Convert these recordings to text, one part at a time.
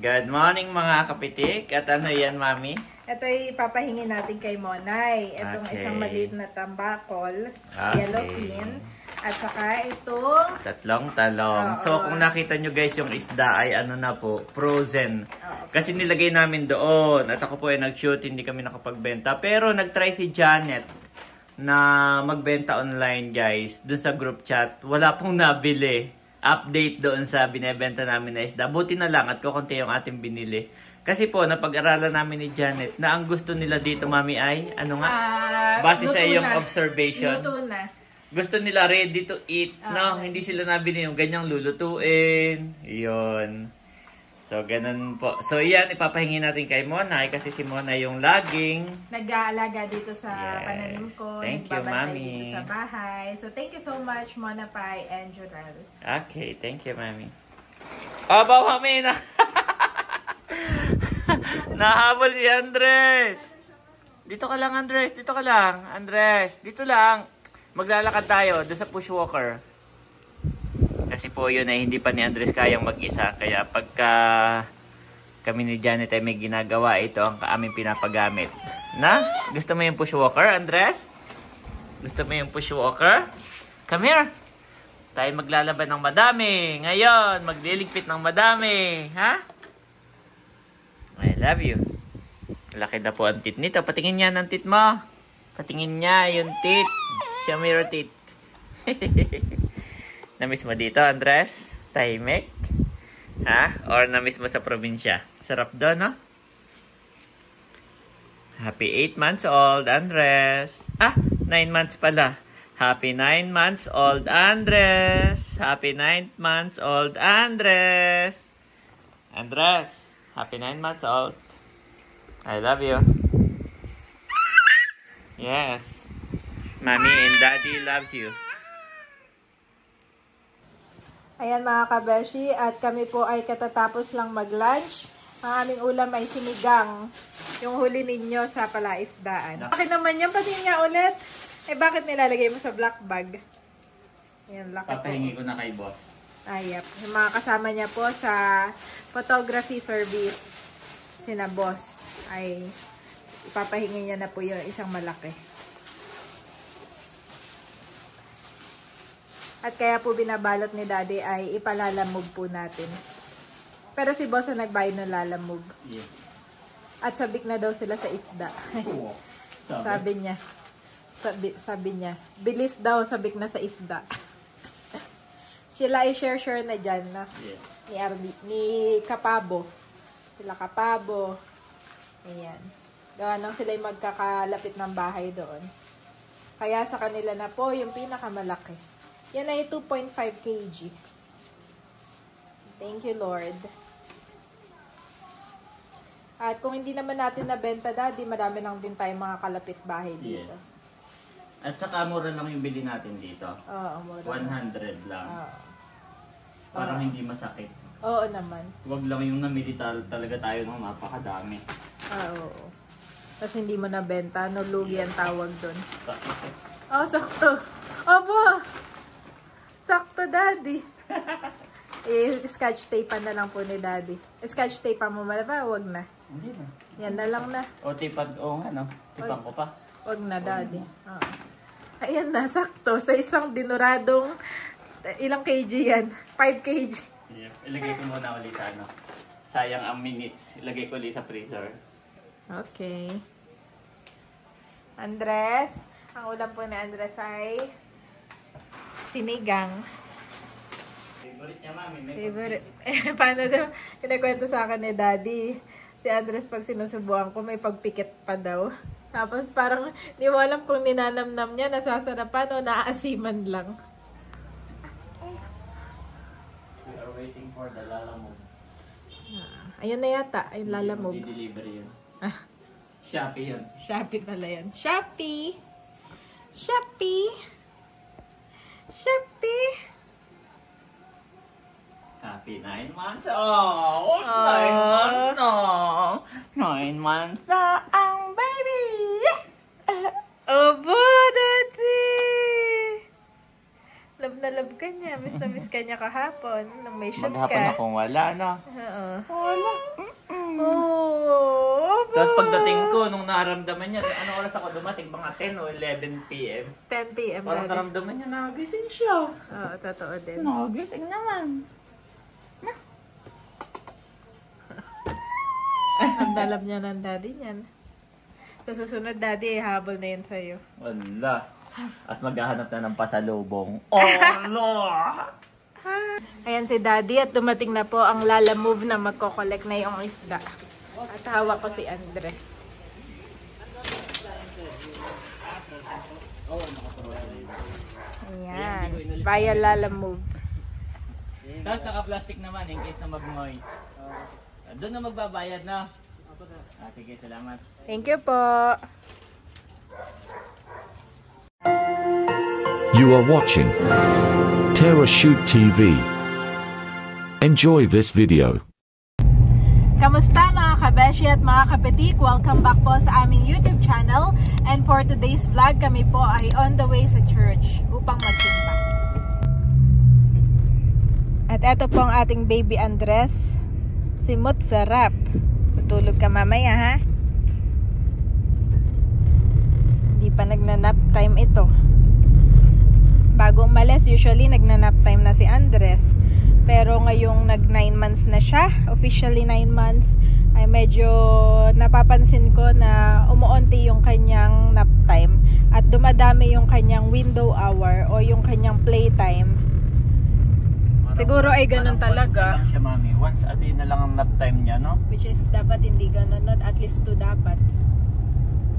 Good morning mga kapitik. At ano yan, Mami? Ito ay ipapahingi natin kay Monay. Itong isang maliit na tambakol, yellowfin. At saka itong tatlong talong. So kung nakita nyo guys, yung isda ay ano na po, frozen. Kasi nilagay namin doon. At ako po ay nag-shoot, hindi kami nakapagbenta. Pero nag-try si Janet na magbenta online guys. Doon sa group chat. Wala pong nabili. Update doon sa binebenta namin na isda. Buti na lang at kukunti yung ating binili. Kasi po, napag-aralan namin ni Janet na ang gusto nila dito, Mami, ay, ano nga? Base sa iyong observation. Luto na. Gusto nila ready to eat, no? Hindi sila nabili yung ganyang lulutuin. Yun. So, ganun po. So, yan, ipapahingi natin kay Monay kasi si Monay yung laging nag-aalaga dito sa pananim ko. Thank you, Mami. Dito sa bahay. So, thank you so much, Mona Pai and Junel. Okay, thank you, Mami. Aba, Mami, na nahabol si Andres. Dito ka lang, Andres. Dito ka lang. Andres, dito lang. Maglalakad tayo doon sa pushwalker. Kasi po yun ay hindi pa ni Andres kayang mag-isa. Kaya pagka kami ni Janet ay may ginagawa, ito ang aming pinapagamit. Na? Gusto mo yung pushwalker, Andres? Gusto mo yung pushwalker? Come here. Tayo maglalaban ng madami. Ngayon, magliligpit ng madami. Ha? I love you. Laki na po ang tit nito. Patingin niya ng tit mo. Patingin niya yung tit. Show me your tit. Namiss mo dito, Andres? Tahimik? Ha? Or namiss mo sa probinsya? Sarap doon, no? Happy 8 months old, Andres. 9 months pala. Happy 9 months old, Andres. Happy 9 months old, Andres. Andres, happy 9 months old. I love you. Yes. Mommy and Daddy loves you. Ayan mga kabeshi, at kami po ay katatapos lang mag-lunch. Ang aming ulam ay sinigang. Yung huli ninyo sa palaisdaan. Bakit naman yan? Pati niya ulit. Bakit nilalagay mo sa black bag? Ayan, laki po. Papahingi ko na kay boss. Ayap. Yung mga kasama niya po sa photography service, sina boss, ay ipapahingi niya na po yung isang malaki. At kaya po binabalot ni Daddy ay ipalalamog po natin. Pero si boss na nagbayad ng lalamog. Yeah. At sabik na daw sila sa isda. Sabi niya. Sabi niya. Bilis daw sabik na sa isda. Sila ay share na dyan. No? Yeah. Ni Kapabo. Sila Kapabo. Ayan. Gawa nang sila ay magkakalapit ng bahay doon. Kaya sa kanila na po yung pinakamalaki. Yan ay 2.5 kg. Thank you, Lord. At kung hindi naman natin nabenta, Daddy, marami lang din tayong mga kalapit bahay dito. Yes. At saka mura lang yung bili natin dito. Oo, mura. 100 lang. Parang hindi masakit. Oo naman. Huwag lang yung namili talaga tayo ng napakadami. Oo. Tapos hindi mo nabenta, no lugi ang tawag doon. Sakto. Oh, sakto. Opo! Sakto, Daddy. Scotch tape na lang po ni Daddy. Scotch tape mo ba? Huwag na. Hindi na. Yan na lang na. O, tipan ko pa. Huwag na, Daddy. Ayan na, sakto. Sa isang dinuradong, ilang kg yan? 5 kg. Yeah. Ilagay ko muna ulit sa ano. Sayang ang minutes. Ilagay ko ulit sa freezer. Okay. Andres. Ang ulam po ni Andres ay sinigang. Favorite niya, Mami. Favorite. Paano daw? Kinakwento sa akin ni Daddy. Si Andres pag sinusubuan ko, may pagpikit pa daw. Tapos parang, di mo alam kung ninanamnam niya, nasasarapan o naaasiman lang. We are waiting for the lalamog. Ayun na yata, ayun lalamog. I-deliver yun. Shopee yun. Shopee pala yan. Shopee! Shopee! Shopee! Happy 9 months old! 9 months na! 9 months na ang baby! Obo, Daddy! Love na love ka niya. Miss na miss ka niya kahapon. Nung may shoot ka. Maghapon akong wala, no? Oo. Wala. Oh, Tapos pagdating ko, nung naramdaman niya, anong oras ako dumating? Mga 10 o 11 p.m. 10 p.m. Parang naramdaman niya, nagising siya. Oo, totoo din. Nagising naman. Ang dalap niya ng daddy niyan. Sa susunod, daddy, habol na yun sa'yo. Wala. At maghahanap na ng pasalubong. Oh, Ayan si daddy at dumating na po ang Lala Move na magko-collect na yung isda. At hawak ko si Andres. Ayan. Via Lala Move. Tapos naka-plastic naman in case na mag-moy. Doon na magbabayad na. Sige, salamat. Thank you po. You are watching Terra Shoot TV. Enjoy this video. Kamusta mga kabeshi at mga kapetik? Welcome back po sa aming YouTube channel. And for today's vlog, kami po ay on the way sa church upang magsimba. At eto po ang ating baby Andres. Simot sarap. Tutulog ka mamaya ha? Hindi pa nagnanap time ito. Bago umalis, usually nagnanap time na si Andres. Pero ngayong nag 9 months na siya, officially 9 months, ay medyo napapansin ko na umuunti yung kanyang nap time at dumadami yung kanyang window hour o yung kanyang playtime. Siguro ay ganun talaga. Once siya, mami. Once a day na lang ang nap time niya, no? Which is dapat hindi ganun, not at least 2 dapat.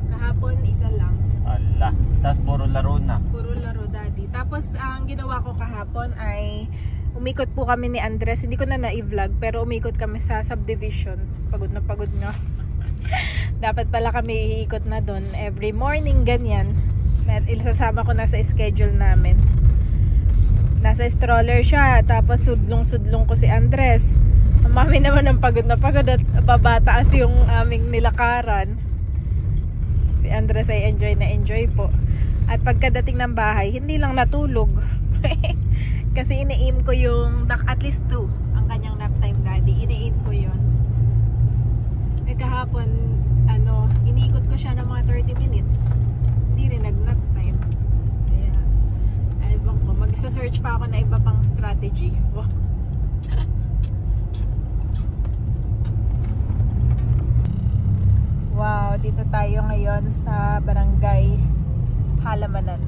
Kahapon isa lang. Ala. Tapos puro laro na. Puro laro, daddy. Tapos ang ginawa ko kahapon ay umikot po kami ni Andres. Hindi ko na na-vlog pero umikot kami sa subdivision. Pagod na pagod nga. Dapat pala kami iikot na doon every morning, ganyan. Ilasasama ko na sa schedule namin. Nasa stroller siya, tapos sudlong-sudlong ko si Andres. Ang mami naman ang pagod na pagod at babataas yung aming nilakaran. Si Andres ay enjoy na enjoy po. At pagkadating ng bahay, hindi lang natulog. Kasi ini-aim ko yung at least 2 ang kanyang nap time, daddy. Ini-aim ko yun. Eh kahapon, iniikot ko siya ng mga 30 minutes. Hindi rin nag-nap time. Kaya, ewan ko, mag-search pa ako na iba pang strategy. Wow, dito tayo ngayon sa Barangay Halamanan.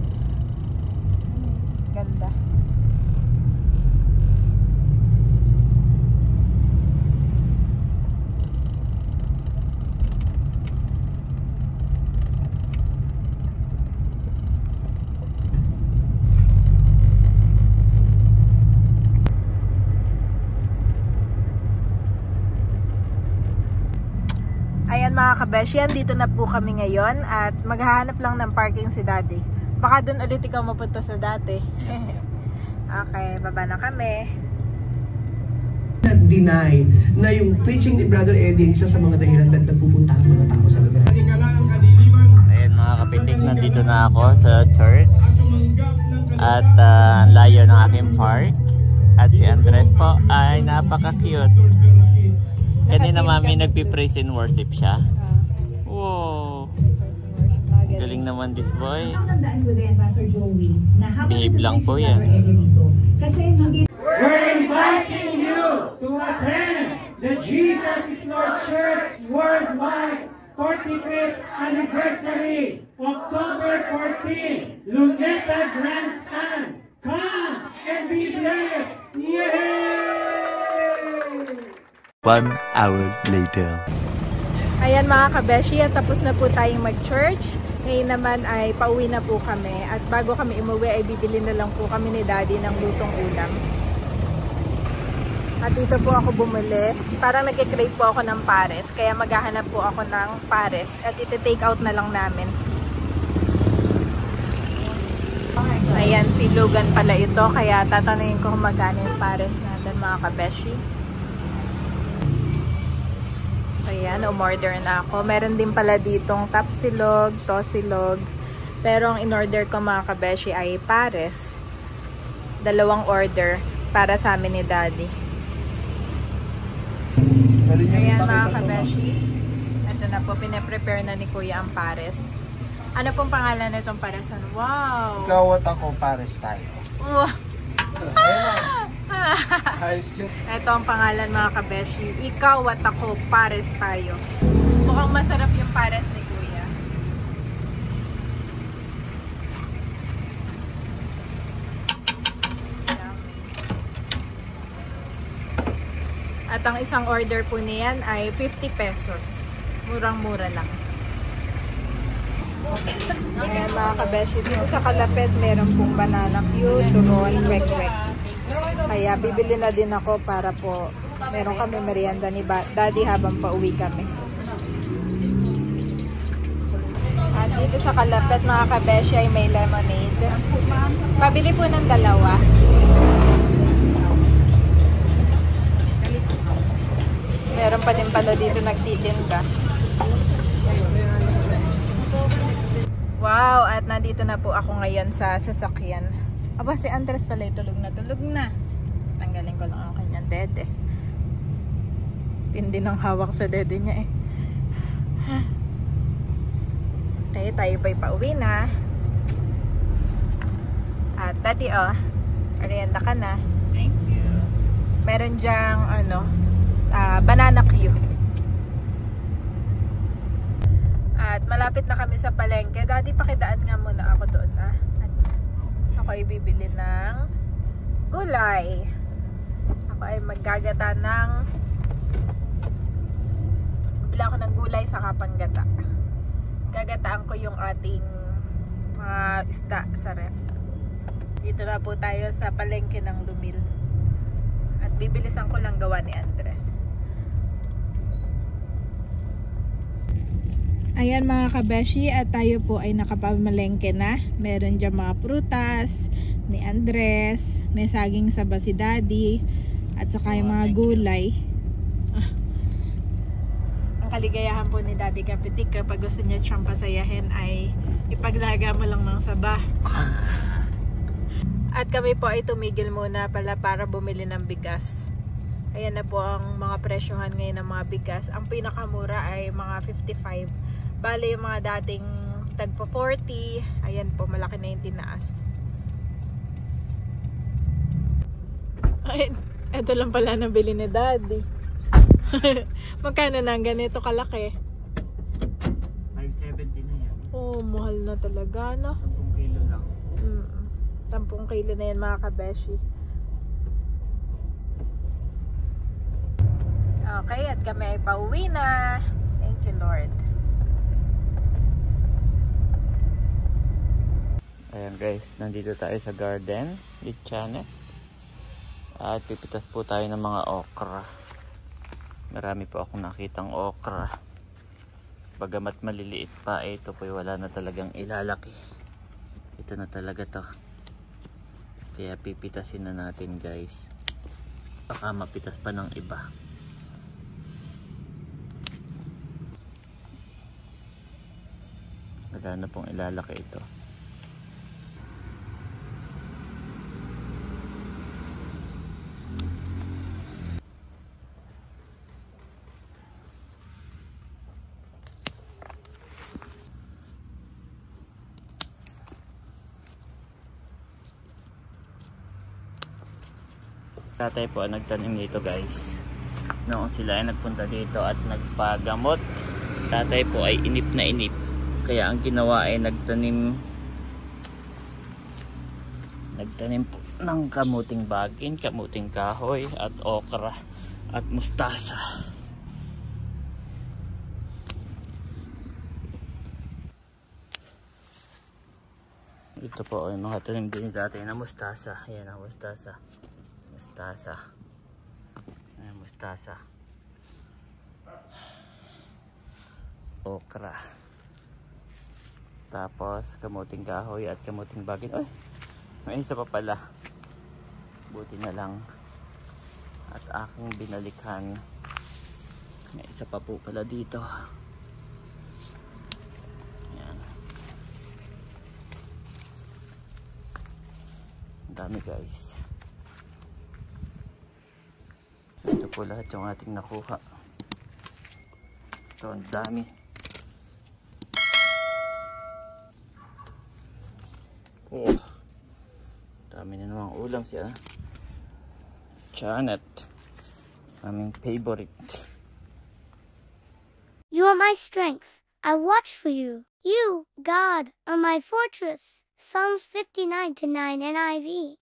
Ganda. Ayan mga kabesyan, dito na po kami ngayon at maghahanap lang ng parking si daddy. Baka doon ulit ikaw mapunta sa dati. Okay, baba na kami. Deny na yung preaching ni Brother Eddie isa sa mga dahilan ba't nagpupunta ang mga tao sa lugar. Ayan mga kapitik, nandito na ako sa church. At layo ng aking park. At si Andres po ay napaka-cute. Kanina mami nagpi-praise and worship siya. Wow! Galing naman this boy. Behave lang po yan. We're inviting you to attend the Jesus is Lord Church Worldwide 45th Anniversary, October 14, Luneta Grandstand. Come and be blessed! Yay! 1 hour later. Ayan mga kabeshi, at tapos na po tayong mag-church. Ngayon naman ay pauwi na po kami. At bago kami umuwi ay bibili na lang po kami ni daddy ng lutong ulam. At dito po ako bumili. Parang nagkikrave po ako ng pares. Kaya maghahanap po ako ng pares. At iti-take out na lang namin. Ayan, si Logan pala ito. Kaya tatanungin ko kung magkano yung pares natin mga kabeshi. Ayan, umorder na ako. Meron din pala ditong tapsilog, tosilog. Pero ang in-order ko mga kabeshi ay pares. 2 order para sa amin ni Daddy. Ayan mga kabeshi. Ito na po, pinaprepare na ni Kuya ang pares. Ano pong pangalan nitong paresan? Wow! Ikaw at ako, pares tayo. Wow! Ayos yun. Ito ang pangalan mga kabeshi. Ikaw at ako, pares tayo. Mukhang masarap yung pares ni Kuya. At ang isang order po niyan ay 50 pesos. Murang-mura lang. Ayan mga kabeshi. Dito sa Kalapet, meron pong banana cue, turon, kwek-kwek. Kaya bibili na din ako para po meron kami merienda ni Daddy habang pauwi kami. At dito sa Kalapet mga kabeshi ay may lemonade. Pabili po ng 2. Meron pa din pala dito nagtitinda. Wow! At nandito na po ako ngayon sa sasakyan. Aba, si Andres pala tulog na. Tulog na. Tanggalin ko lang ang kanyang dede. Tindi ng hawak sa dede niya eh. Okay, tayo pa'y pauwi na. At Daddy, merienda ka na. Thank you. Meron dyang banana cue. At malapit na kami sa palengke. Daddy, pakidaan nga muna ako doon. At ako ay bibili ng gulay. Ako ay maggagata ng bibili ako ng gulay sa kapanggata. Gagataan ko yung ating mga isda sa ref. Dito na po tayo sa palengke ng Lumil. At bibilisan ko lang gawa ni Andres. Ayan mga kabeshi, at tayo po ay nakapamalengke na. Meron dyan mga prutas ni Andres, may saging saba si Daddy, at saka yung mga gulay. Ang kaligayahan po ni Daddy Kapitik kapag gusto niya siyang pasayahin ay ipaglaga mo lang ng saba. At kami po ay tumigil muna pala para bumili ng bigas. Ayan na po ang mga presyohan ngayon ng mga bigas. Ang pinakamura ay mga 55. Bale yung mga dating tagpa 40, ayan po, malaki na yung tinaas. Ay, eto lang pala nabili ni Daddy. Magkano na ang ganito kalaki? 570 na yan. Oh, mahal na talaga, no? 10 kilo lang. 10 kilo na yan mga kabeshi. Okay, at kami ay pauwi na. Thank you, Lord. Ayan guys, nandito tayo sa garden, Litchanet. At pipitas po tayo ng mga okra. Marami po akong nakitang okra. Bagamat maliliit pa, ito po wala na talagang ilalaki. Ito na talaga to. Kaya pipitasin na natin guys. Baka mapitas pa ng iba. Wala na pong ilalaki ito. Tatay po ang nagtanim dito guys. Noong sila ay nagpunta dito at nagpagamot, tatay po ay inip na inip. Kaya ang ginawa ay nagtanim po ng kamuting bagin, kamuting kahoy at okra at mustasa. Ito po ay mga tanim din dati na mustasa. Ayan ang mustasa. Ayan, mustasa. Okra. Tapos kamuting kahoy at kamuting bagin. Ay, may isa pa pala. Buti na lang. At aking binalikan. May isa pa po pala dito. Ayan. Ang dami guys. po lahat yung ating nakuha. Ito, ang dami. Oh, dami na namang ulam siya. Janet, aming favorite. You are my strength. I watch for you. You, God, are my fortress. Psalms 59:9 NIV.